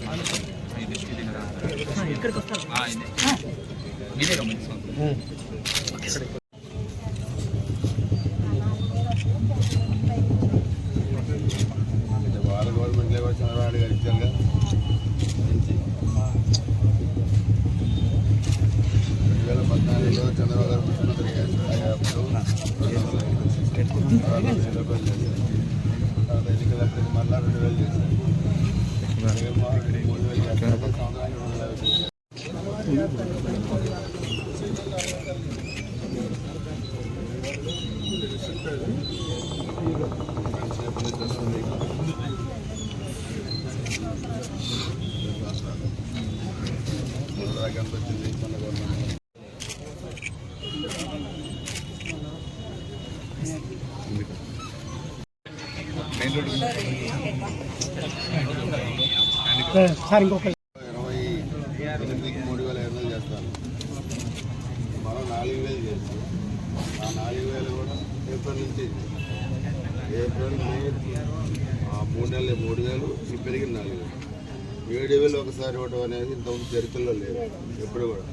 వాళ్ళ గవర్నమెంట్లో కూడా చంద్రబాబు గారు ఇచ్చారుగా 2014లో చంద్రబాబు గారు ముఖ్యమంత్రి ఎన్నికలప్పుడు మళ్ళా 2000 చేశారు. జగన్మోహన్ రెడ్డి 3000 చేస్తారు. వచ్చింది మన గవర్నమెంట్ సార్ ఇంకొక 28కి 3500 చేస్తాను. మనం 4000 చేస్తాం. ఆ 4000 కూడా ఏప్రిల్ నుంచి ఏప్రిల్ మే 3 నెలలు 3000 పెరిగిన 4000 7000 ఒకసారి ఇవ్వడం అనేది ఇంతకుముందు చరిత్రలో లేదు, ఎప్పుడు కూడా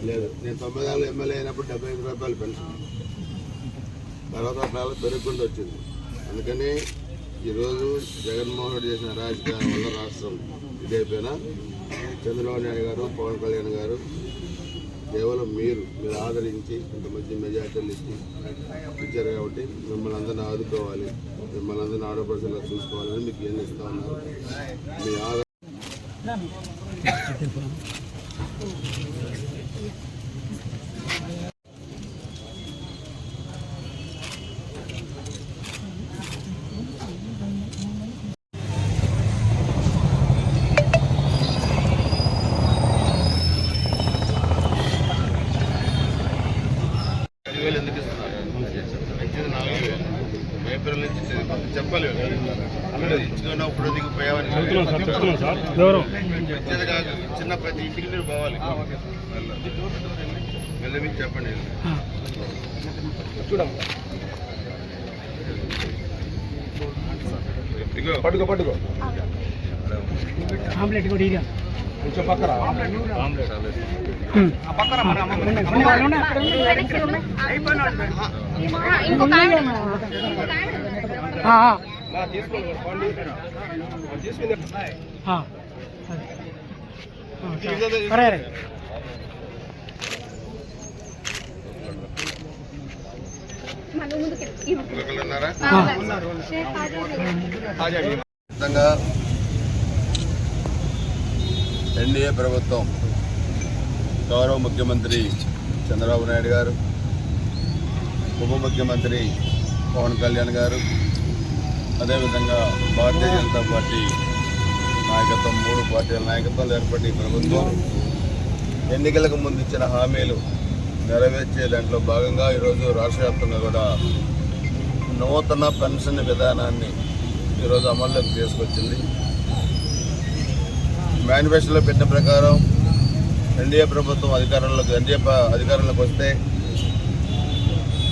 లేదు. నేను 90 ఎమ్మెల్యే అయినప్పుడు 75 రూపాయలు పెన్షన్, తర్వాత అట్లా పెరుగుకుంటూ వచ్చింది. అందుకని ఈరోజు జగన్మోహన్ రెడ్డి చేసిన రాజకీయం వల్ల రాష్ట్రం ఇదైపోయినా చంద్రబాబు నాయుడు గారు, పవన్ కళ్యాణ్ గారు కేవలం మీరు ఆదరించి ఇంత మంచి మెజార్టీలు ఇచ్చారు కాబట్టి మిమ్మల్ని అందరినీ ఆదుకోవాలి, మిమ్మల్ని అందరినీ ఆడపడుచులా చూసుకోవాలని మీకు ఏం ఇస్తా ఉన్నారు. మీ ఆదరణ ఎందుకు ఇస్తున్నారు? ఇచ్చింది 4000 ఏప్రిల్ నుంచి చెప్పాలి. ఇచ్చుకున్నా ఇప్పుడు దిగిపోయామని ఇచ్చేది కాదు, చిన్న ప్రతి ఇంటికి మీరు పోవాలి. మళ్ళీ మీకు చెప్పండి. పట్టుకో పట్టుకో ఆమ్లెట్ కూడా ఇక కొంచెం పక్కన ఆమ్లెట్ ఎన్డీఏ ప్రభుత్వం గౌరవ ముఖ్యమంత్రి చంద్రబాబు నాయుడు గారు, ఉప ముఖ్యమంత్రి పవన్ కళ్యాణ్ గారు, అదేవిధంగా భారతీయ జనతా పార్టీ నాయకత్వం, 3 పార్టీల నాయకత్వంలో ఏర్పడి ప్రభుత్వం ఎన్నికలకు ముందు ఇచ్చిన హామీలు నెరవేర్చే దాంట్లో భాగంగా ఈరోజు రాష్ట్ర వ్యాప్తంగా కూడా నూతన పెన్షన్ విధానాన్ని ఈరోజు అమల్లోకి తీసుకొచ్చింది. మేనిఫెస్టోలో పెట్టిన ప్రకారం ఎన్డీఏ ప్రభుత్వం అధికారంలోకి వస్తే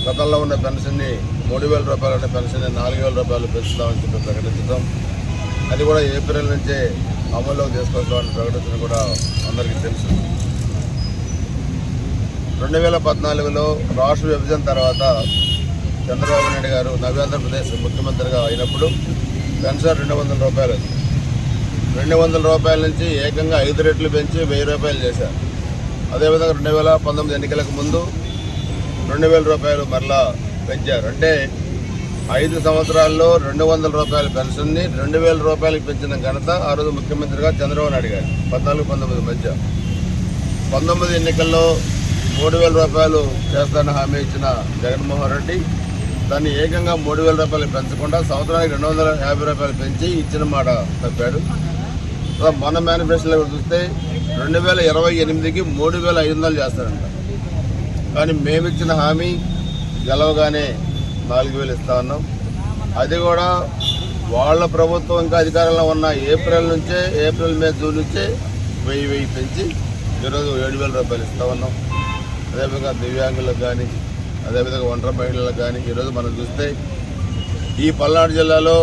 గతంలో ఉన్న పెన్షన్ని 3000 రూపాయలు ఉన్న పెన్షన్ని 4000 రూపాయలు పెంచుతామని చెప్పి ప్రకటించడం, అది కూడా ఏప్రిల్ నుంచే అమల్లోకి తీసుకొస్తామని ప్రకటించడం కూడా అందరికీ తెలుసు. 2014లో రాష్ట్ర విభజన తర్వాత చంద్రబాబు నాయుడు గారు నవ్యాంధ్రప్రదేశ్ ముఖ్యమంత్రిగా అయినప్పుడు పెన్షన్ 200 రూపాయలు, 200 రూపాయల నుంచి ఏకంగా 5 రెట్లు పెంచి 1000 రూపాయలు చేశారు. అదేవిధంగా 2019 ఎన్నికలకు ముందు 2000 రూపాయలు మరలా పెంచారు. అంటే 5 సంవత్సరాల్లో 200 రూపాయల పెన్షన్ని 2000 రూపాయలకు పెంచిన ఘనత ఆ రోజు ముఖ్యమంత్రిగా చంద్రబాబు నాయుడు గారు 14-19 మధ్య. 19 ఎన్నికల్లో 3000 రూపాయలు చేస్తానని హామీ ఇచ్చిన జగన్మోహన్ రెడ్డి దాన్ని ఏకంగా 3000 రూపాయలు పెంచకుండా సంవత్సరానికి 250 రూపాయలు పెంచి ఇచ్చిన మాట తప్పాడు. మన మేనిఫెస్టోలో చూస్తే 2028కి 3500 చేస్తారంట. కానీ మేమిచ్చిన హామీ గెలవగానే 4000 ఇస్తా ఉన్నాం. అది కూడా వాళ్ళ ప్రభుత్వం ఇంకా అధికారంలో ఉన్న ఏప్రిల్ మే జూన్ నుంచే 1000 పెంచి ఈరోజు 7000 రూపాయలు ఇస్తా ఉన్నాం. అదేవిధంగా దివ్యాంగులకు కానీ, అదేవిధంగా ఒంటరి మహిళలకు కానీ ఈరోజు మనం చూస్తే ఈ పల్నాడు జిల్లాలో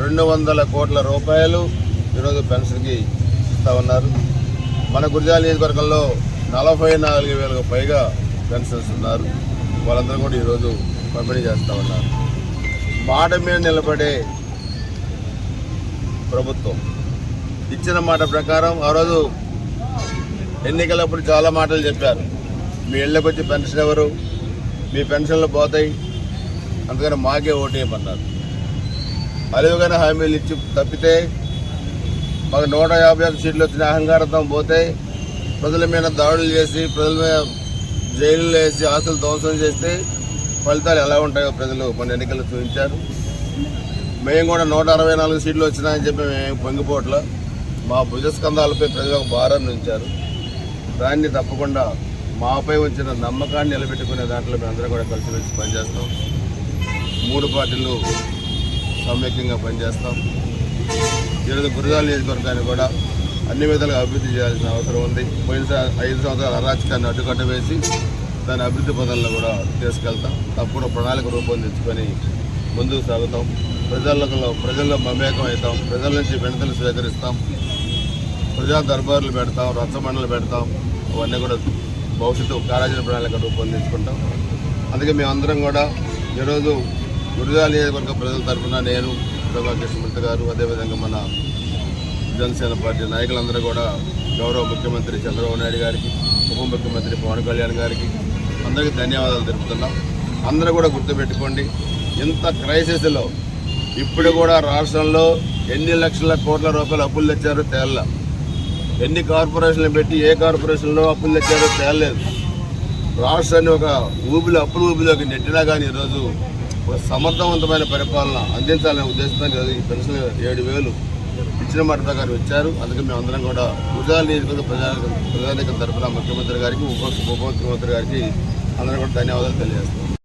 200 కోట్ల రూపాయలు ఈరోజు పెన్షన్కి చేస్తూ ఉన్నారు. మన గురజాల నియోజకవర్గంలో 44,000కు పైగా పెన్షన్స్ ఉన్నారు. వాళ్ళందరూ కూడా ఈరోజు పంపిణీ చేస్తూ ఉన్నారు. మాట మీద నిలబడే ప్రభుత్వం ఇచ్చిన మాట ప్రకారం ఆ రోజు ఎన్నికలప్పుడు చాలా మాటలు చెప్పారు. మీ ఇళ్ళకి వచ్చి పెన్షన్ ఎవరు, మీ పెన్షన్లు పోతాయి, అందుకని మాకే ఓటేయమన్నారు. అలివిగానే హామీలు ఇచ్చి తప్పితే మాకు 151 సీట్లు వచ్చిన అహంకారంతో పోతే ప్రజల మీద దాడులు చేసి ప్రజల మీద జైలులో వేసి ఆస్తులు ధ్వంసం చేస్తే ఫలితాలు ఎలా ఉంటాయో ప్రజలు మన ఎన్నికలు చూపించారు. మేము కూడా 164 సీట్లు వచ్చినాయని చెప్పి మేము పొంగిపోవట్ల మా భుజస్కంధాలపై ప్రజలు ఒక భారాన్ని ఉంచారు. దాన్ని తప్పకుండా మాపై వచ్చిన నమ్మకాన్ని నిలబెట్టుకునే దాంట్లో మేమందరం కూడా కలిసిమెలిసి పనిచేస్తాం. 3 పార్టీలు సమైక్యంగా పనిచేస్తాం. ఈరోజు గురజాల నియోజకవర్గాన్ని కూడా అన్ని విధాలుగా అభివృద్ధి చేయాల్సిన అవసరం ఉంది. పోయిన 5 సంవత్సరాల అరాచకాన్ని అడ్డుకట్ట వేసి దాని అభివృద్ధి పదంలో కూడా తీసుకెళ్తాం. తప్పుడు ప్రణాళిక రూపొందించుకొని ముందుకు సాగుతాం. ప్రజల్లో మమేకం అవుతాం. ప్రజల నుంచి వినతులు స్వీకరిస్తాం. ప్రజా దర్బార్లు పెడతాం, రచ్చబండలు పెడతాం. అవన్నీ కూడా భవిష్యత్తు కార్యాచరణ ప్రణాళిక రూపొందించుకుంటాం. అందుకే మేమందరం కూడా ఈరోజు గురజాల నియోజకవర్గ ప్రజల తరఫున నేను కృష్ణమూర్తి గారు, అదేవిధంగా మన జనసేన పార్టీ నాయకులందరూ కూడా గౌరవ ముఖ్యమంత్రి చంద్రబాబు నాయుడు గారికి, ఉప ముఖ్యమంత్రి పవన్ కళ్యాణ్ గారికి అందరికీ ధన్యవాదాలు తెలుపుతున్నాం. అందరూ కూడా గుర్తుపెట్టుకోండి, ఇంత క్రైసిస్లో ఇప్పుడు కూడా రాష్ట్రంలో ఎన్ని లక్షల కోట్ల రూపాయలు అప్పులు తెచ్చారో తేల్లా, ఎన్ని కార్పొరేషన్లు పెట్టి ఏ కార్పొరేషన్లో అప్పులు తెచ్చారో తేలలేదు. రాష్ట్రాన్ని ఒక అప్పుల ఊబిలోకి నెట్టినా కానీ ఈరోజు ఒక సమర్థవంతమైన పరిపాలన అందించాలనే ఉద్దేశంతో ఈ పెన్షన్ 7,000 ఇచ్చిన మాట ప్రకారం ఇచ్చారు. అందుకే మేమందరం కూడా గురజాల నియోజకవర్గ ప్రజానికం తరఫున ముఖ్యమంత్రి గారికి, ఉప ముఖ్యమంత్రి గారికి అందరం కూడా ధన్యవాదాలు తెలియజేస్తాం.